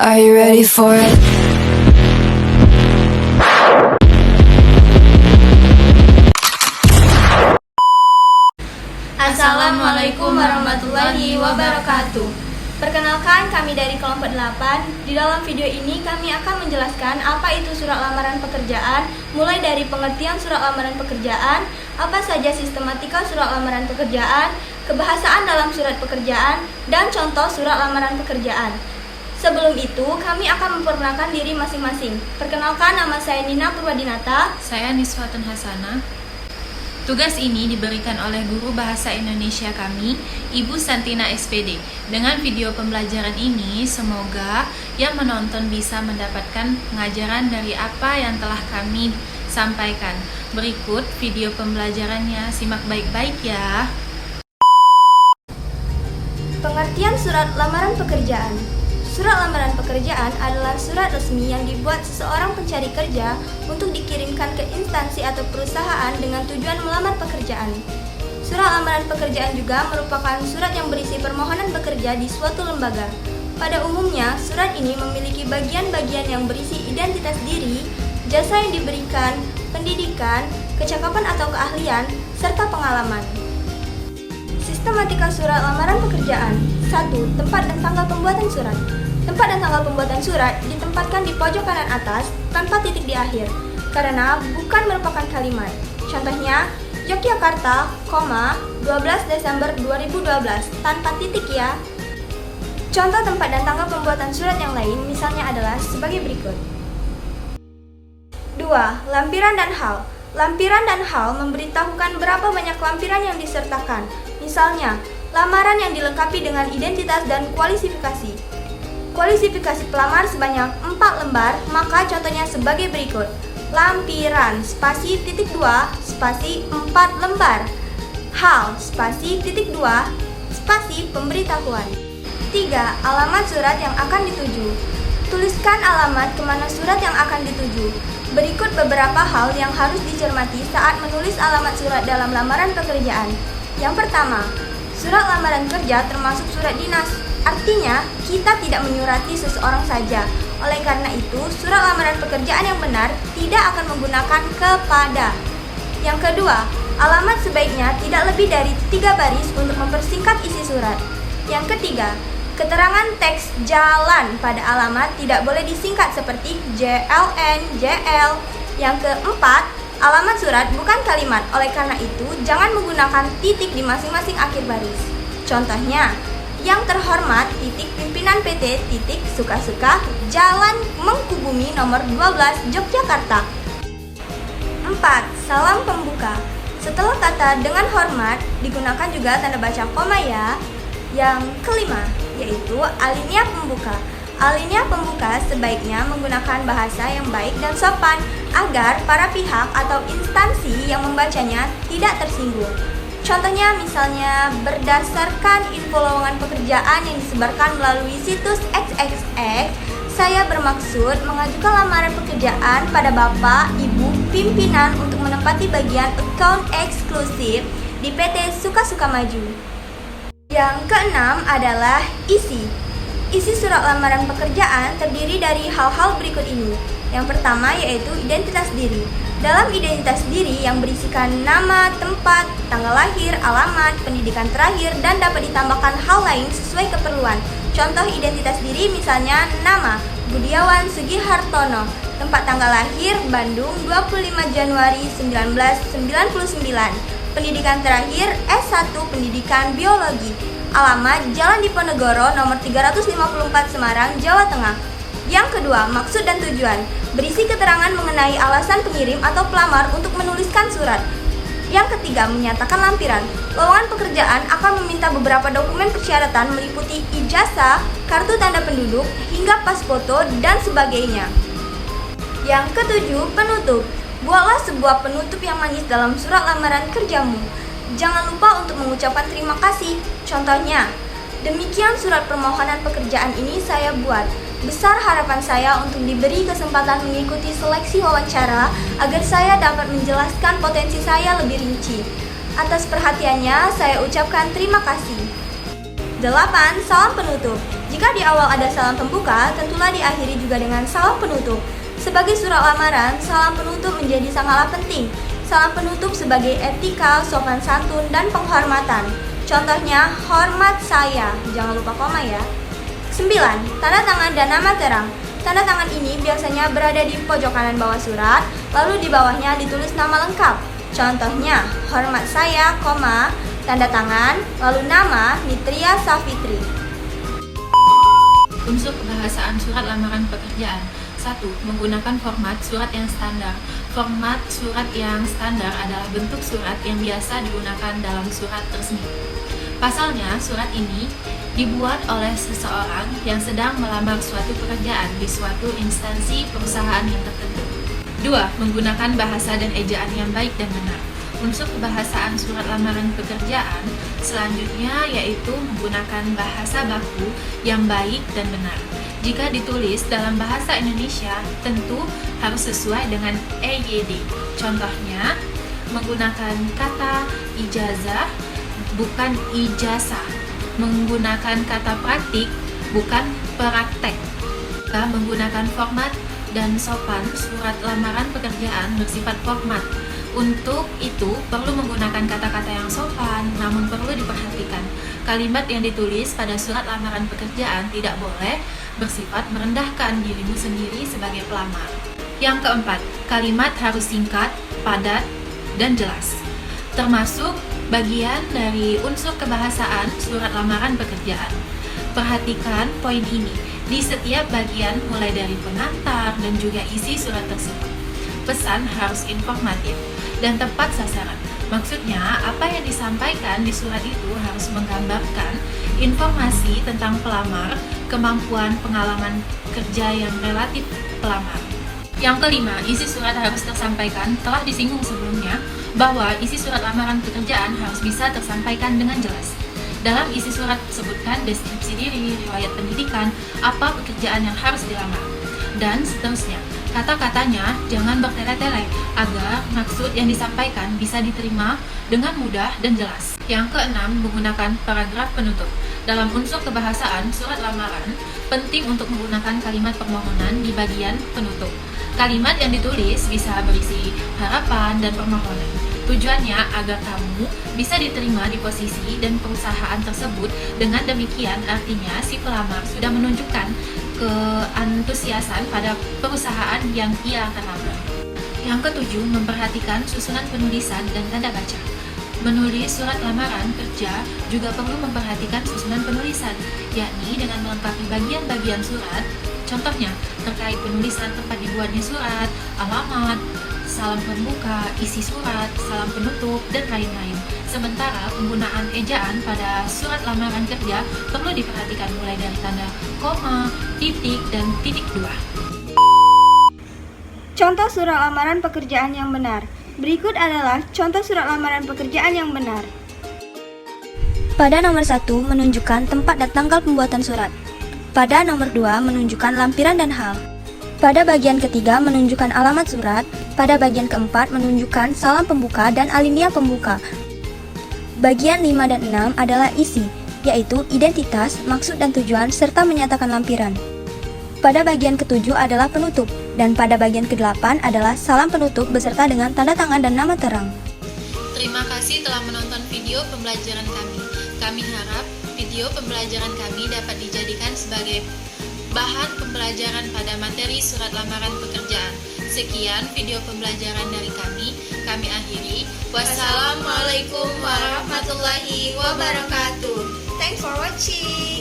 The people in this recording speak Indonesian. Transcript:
Are you ready for it? Assalamualaikum warahmatullahi wabarakatuh. Perkenalkan, kami dari kelompok 8. Di dalam video ini kami akan menjelaskan apa itu surat lamaran pekerjaan, mulai dari pengertian surat lamaran pekerjaan, apa saja sistematika surat lamaran pekerjaan, kebahasaan dalam surat pekerjaan, dan contoh surat lamaran pekerjaan. Sebelum itu, kami akan memperkenalkan diri masing-masing. Perkenalkan, nama saya Nina Purwadinata. Saya Niswatun Hasanah. Tugas ini diberikan oleh guru bahasa Indonesia kami, Ibu Santina SPD. Dengan video pembelajaran ini, semoga yang menonton bisa mendapatkan pengajaran dari apa yang telah kami sampaikan. Berikut video pembelajarannya, simak baik-baik ya. Pengertian surat lamaran pekerjaan. Surat lamaran pekerjaan adalah surat resmi yang dibuat seseorang pencari kerja untuk dikirimkan ke instansi atau perusahaan dengan tujuan melamar pekerjaan. Surat lamaran pekerjaan juga merupakan surat yang berisi permohonan bekerja di suatu lembaga. Pada umumnya, surat ini memiliki bagian-bagian yang berisi identitas diri, jasa yang diberikan, pendidikan, kecakapan atau keahlian, serta pengalaman. Sistematika surat lamaran pekerjaan. 1. Tempat dan tanggal pembuatan surat. Tempat dan tanggal pembuatan surat ditempatkan di pojok kanan atas tanpa titik di akhir, karena bukan merupakan kalimat. Contohnya, Yogyakarta, 12 Desember 2012, tanpa titik ya. Contoh tempat dan tanggal pembuatan surat yang lain misalnya adalah sebagai berikut. 2. Lampiran dan hal. Lampiran dan hal memberitahukan berapa banyak lampiran yang disertakan. Misalnya, lamaran yang dilengkapi dengan identitas dan kualifikasi. Kualifikasi pelamar sebanyak 4 lembar, maka contohnya sebagai berikut. Lampiran, spasi titik 2, spasi 4 lembar. Hal, spasi titik 2, spasi pemberitahuan. 3. Alamat surat yang akan dituju. Tuliskan alamat kemana surat yang akan dituju. Berikut beberapa hal yang harus dicermati saat menulis alamat surat dalam lamaran pekerjaan. Yang pertama, surat lamaran kerja termasuk surat dinas. Artinya, kita tidak menyurati seseorang saja. Oleh karena itu, surat lamaran pekerjaan yang benar tidak akan menggunakan kepada. Yang kedua, alamat sebaiknya tidak lebih dari 3 baris untuk mempersingkat isi surat. Yang ketiga, keterangan teks jalan pada alamat tidak boleh disingkat seperti JLN, JL. Yang keempat, alamat surat bukan kalimat. Oleh karena itu, jangan menggunakan titik di masing-masing akhir baris. Contohnya, yang terhormat, titik pimpinan PT, titik suka-suka, Jalan Mangkubumi nomor 12, Yogyakarta. 4. Salam pembuka. Setelah kata dengan hormat, digunakan juga tanda baca koma ya. Yang kelima, yaitu alinea pembuka. Alinea pembuka sebaiknya menggunakan bahasa yang baik dan sopan agar para pihak atau instansi yang membacanya tidak tersinggung. Contohnya misalnya, berdasarkan info lowongan pekerjaan yang disebarkan melalui situs XXX, saya bermaksud mengajukan lamaran pekerjaan pada Bapak, Ibu, pimpinan untuk menempati bagian account eksklusif di PT Suka-Suka Maju. Yang keenam adalah isi. Isi surat lamaran pekerjaan terdiri dari hal-hal berikut ini. Yang pertama yaitu identitas diri. Dalam identitas diri yang berisikan nama, tempat, tanggal lahir, alamat, pendidikan terakhir, dan dapat ditambahkan hal lain sesuai keperluan. Contoh identitas diri misalnya nama, Budiawan Sugihartono, tempat tanggal lahir, Bandung 25 Januari 1999, pendidikan terakhir, S1 Pendidikan Biologi, alamat Jalan Diponegoro nomor 354 Semarang, Jawa Tengah. Yang kedua, maksud dan tujuan. Berisi keterangan mengenai alasan pengirim atau pelamar untuk menuliskan surat. Yang ketiga, menyatakan lampiran. Lowongan pekerjaan akan meminta beberapa dokumen persyaratan meliputi ijazah, kartu tanda penduduk, hingga pas foto, dan sebagainya. Yang ketujuh, penutup. Buatlah sebuah penutup yang manis dalam surat lamaran kerjamu. Jangan lupa untuk mengucapkan terima kasih. Contohnya, demikian surat permohonan pekerjaan ini saya buat. Besar harapan saya untuk diberi kesempatan mengikuti seleksi wawancara agar saya dapat menjelaskan potensi saya lebih rinci. Atas perhatiannya, saya ucapkan terima kasih. 8. Salam penutup. Jika di awal ada salam pembuka, tentulah diakhiri juga dengan salam penutup. Sebagai surat lamaran, salam penutup menjadi sangatlah penting. Salam penutup sebagai etika, sopan santun, dan penghormatan. Contohnya, hormat saya. Jangan lupa koma ya. 9. Tanda tangan dan nama terang. Tanda tangan ini biasanya berada di pojok kanan bawah surat, lalu di bawahnya ditulis nama lengkap. Contohnya, hormat saya, koma, tanda tangan, lalu nama Nitria Safitri. Unsur kebahasaan surat lamaran pekerjaan. 1. Menggunakan format surat yang standar. Format surat yang standar adalah bentuk surat yang biasa digunakan dalam surat resmi. Pasalnya, surat ini dibuat oleh seseorang yang sedang melamar suatu pekerjaan di suatu instansi perusahaan yang tertentu. 2. Menggunakan bahasa dan ejaan yang baik dan benar. Unsur kebahasaan surat lamaran pekerjaan selanjutnya yaitu menggunakan bahasa baku yang baik dan benar. Jika ditulis dalam bahasa Indonesia, tentu harus sesuai dengan EYD. Contohnya, menggunakan kata ijazah, bukan ijazah. Menggunakan kata praktik, bukan praktek. Menggunakan format dan sopan surat lamaran pekerjaan bersifat format. Untuk itu, perlu menggunakan kata-kata yang sopan, namun perlu diperhatikan. Kalimat yang ditulis pada surat lamaran pekerjaan tidak boleh bersifat merendahkan dirimu sendiri sebagai pelamar. Yang keempat, kalimat harus singkat, padat, dan jelas. Termasuk bagian dari unsur kebahasaan surat lamaran pekerjaan. Perhatikan poin ini di setiap bagian mulai dari pengantar dan juga isi surat tersebut. Pesan harus informatif dan tepat sasaran. Maksudnya, apa yang disampaikan di surat itu harus menggambarkan informasi tentang pelamar, kemampuan pengalaman kerja yang relatif pelamar. Yang kelima, isi surat harus tersampaikan. Telah disinggung sebelumnya bahwa isi surat lamaran pekerjaan harus bisa tersampaikan dengan jelas. Dalam isi surat sebutkan deskripsi diri, riwayat pendidikan, apa pekerjaan yang harus dilamar, dan seterusnya. Kata-katanya jangan bertele-tele agar maksud yang disampaikan bisa diterima dengan mudah dan jelas. Yang keenam, menggunakan paragraf penutup. Dalam unsur kebahasaan surat lamaran, penting untuk menggunakan kalimat permohonan di bagian penutup. Kalimat yang ditulis bisa berisi harapan dan permohonan. Tujuannya agar kamu bisa diterima di posisi dan perusahaan tersebut. Dengan demikian, artinya si pelamar sudah menunjukkan keantusiasan pada perusahaan yang ia akan lamar. Yang ketujuh, memperhatikan susunan penulisan dan tanda baca. Menulis surat lamaran kerja juga perlu memperhatikan susunan penulisan, yakni dengan melengkapi bagian-bagian surat. Contohnya, terkait penulisan tempat dibuatnya surat, alamat, salam pembuka, isi surat, salam penutup, dan lain-lain. Sementara penggunaan ejaan pada surat lamaran kerja perlu diperhatikan mulai dari tanda koma, titik, dan titik 2. Contoh surat lamaran pekerjaan yang benar. Berikut adalah contoh surat lamaran pekerjaan yang benar. Pada nomor 1, menunjukkan tempat dan tanggal pembuatan surat. Pada nomor 2, menunjukkan lampiran dan hal. Pada bagian ketiga, menunjukkan alamat surat. Pada bagian keempat, menunjukkan salam pembuka dan alinea pembuka. Bagian 5 dan 6 adalah isi, yaitu identitas, maksud dan tujuan, serta menyatakan lampiran. Pada bagian ketujuh adalah penutup, dan pada bagian ke-8 adalah salam penutup beserta dengan tanda tangan dan nama terang. Terima kasih telah menonton video pembelajaran kami. Kami harap video pembelajaran kami dapat dijadikan sebagai bahan pembelajaran pada materi surat lamaran pekerjaan. Sekian video pembelajaran dari kami akhiri. Wassalamualaikum warahmatullahi wabarakatuh. Thanks for watching.